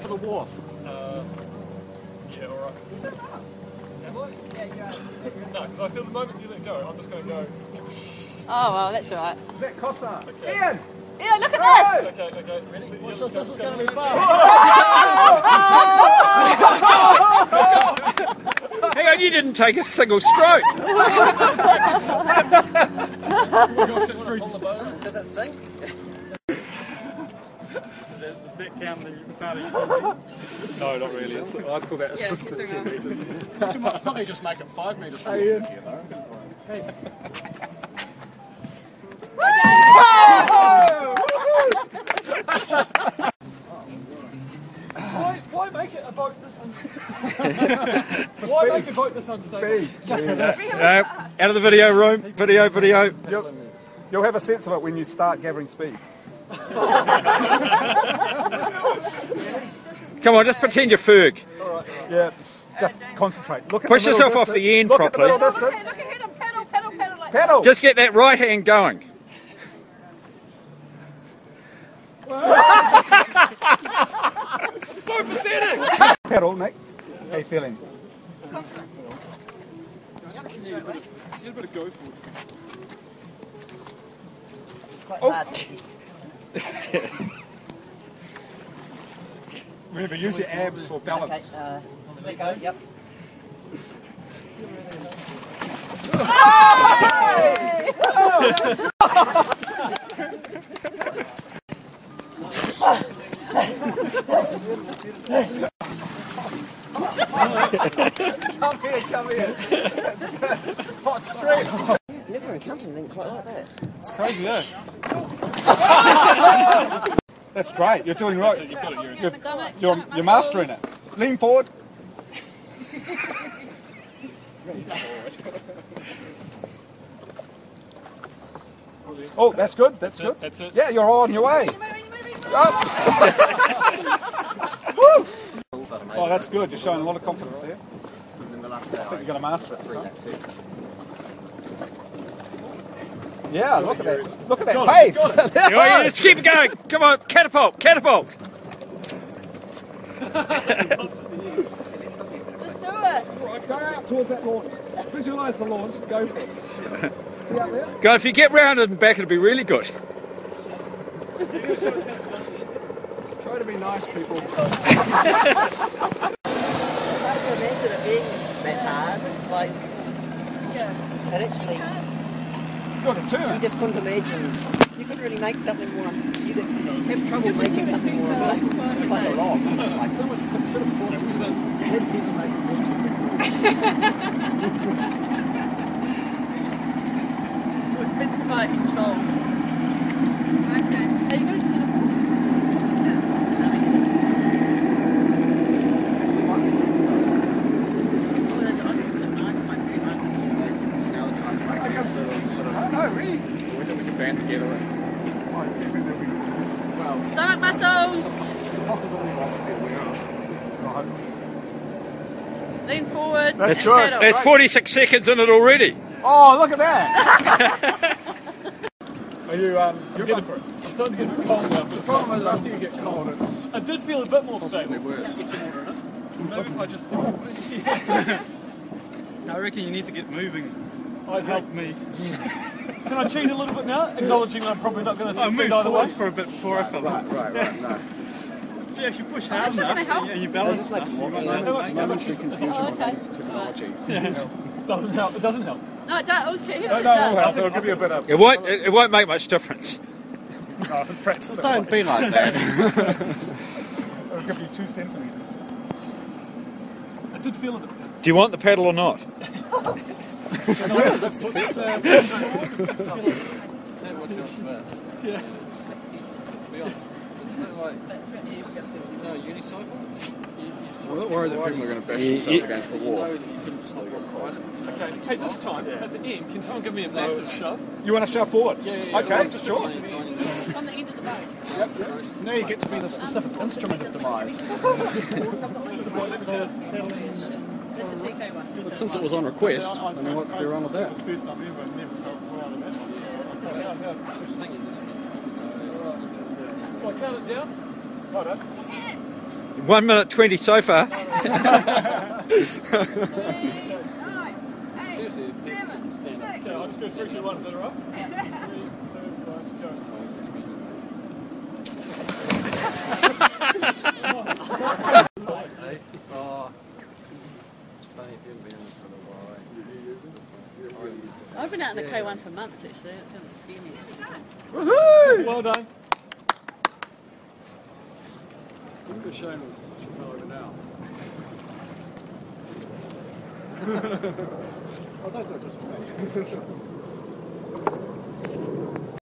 For the wharf. Yeah, alright. Am I? Yeah, you're right. No, because I feel the moment you let go, I'm just going to go. Oh, well, that's alright. Is that Costa? Okay. Ian! Ian, look at this! Okay, ready? Watch this, this is going to be fun. Hang on, you didn't take a single stroke. Does that sink? Does that count the part of No, not really. I'd call that assisted 2 metres. You could probably just make it 5 metres from Hey, here, though. Why make it a boat this Why make a boat this unstable? Just for this. Out of the video room. Video. You'll have a sense of it when you start gathering speed. Come on, just pretend you're Ferg. Yeah, just concentrate. Look at Push the middle yourself off distance. the end Look properly. At the middle Look distance. at him, pedal like Pedal. Just get that right hand going. So pathetic! Pedal, Nick. How you feeling? Get a bit of go for it. It's quite hard. Remember, use your abs for balance. Okay, let go, yep. Come here. Hot street. I've never encountered anything quite like that. It's crazy, eh? That's great. You're doing right. You've got it, You're mastering it. Lean forward. Oh, that's good. That's good. That's it. Yeah, you're on your way. Oh, that's good. You're showing a lot of confidence there. In the last I hour, think you're going to master it. So. Yeah, look at that. Look at that pace. Yeah, just keep it going. Come on, catapult. Just do it. Go out towards that launch. Visualise the launch. Go for it. See out there? God, if you get rounded and back, it'll be really good. Try to be nice, people. I can't imagine it being that hard. Like, Yeah. it actually, You've got to turn you it. just couldn't imagine. You couldn't really make something more unstable. You'd have trouble making something more unstable. It's like a rock. Like, It's meant to fight control. Nice game. Are you going to Singapore? Band together and Stomach muscles. it's a possibility of to be aware of. Lean forward. That's right. That's 46 seconds in it already. Oh, look at that! Are you You're good for it. I'm starting to get a bit cold now. The problem is after you get cold, it's I did feel a bit more stable. worse. Maybe if I just I reckon you need to get moving. I'd help me. Can I cheat a little bit now? Acknowledging I'm probably not going to I succeed moved either way. forwards for a bit before I fell. Right, no. Yeah, if you push hard not gonna help. enough and you balance enough, you might How much is Oh, okay. Doesn't help. It doesn't help. No, it does. Okay, yes, No, it no, does. it'll give you a bit of... It won't make much difference. practice it. don't be like that. It'll give you 2 centimetres. I did feel a bit. Do you want the paddle or not? that's what Yeah. To be honest, it's a bit like, you know, unicycle. I'm not worried that people are going to bash themselves against the You know that you can just not ride it. Okay. Hey, this time at the end, can someone give me a massive shove? You want to shove forward? Yeah. Okay, sure. On the end of the boat. Now you get to be the specific instrument of demise. That's a TK one. But since it was on request, I mean, what could be wrong with that? First time ever, I've never felt proud of that. Well, count it down. Hold on. 1 minute 20 so far. Seriously, people stand up. Yeah, I'll just go 3, 2, 1. Is that alright? 3, 2, 1, go. Oh, funny if you haven't been on it for a while. I've been out in the K1 for months actually. It sounds scary. Well done. Wouldn't be a shame if she fell over now. I don't know, just for me.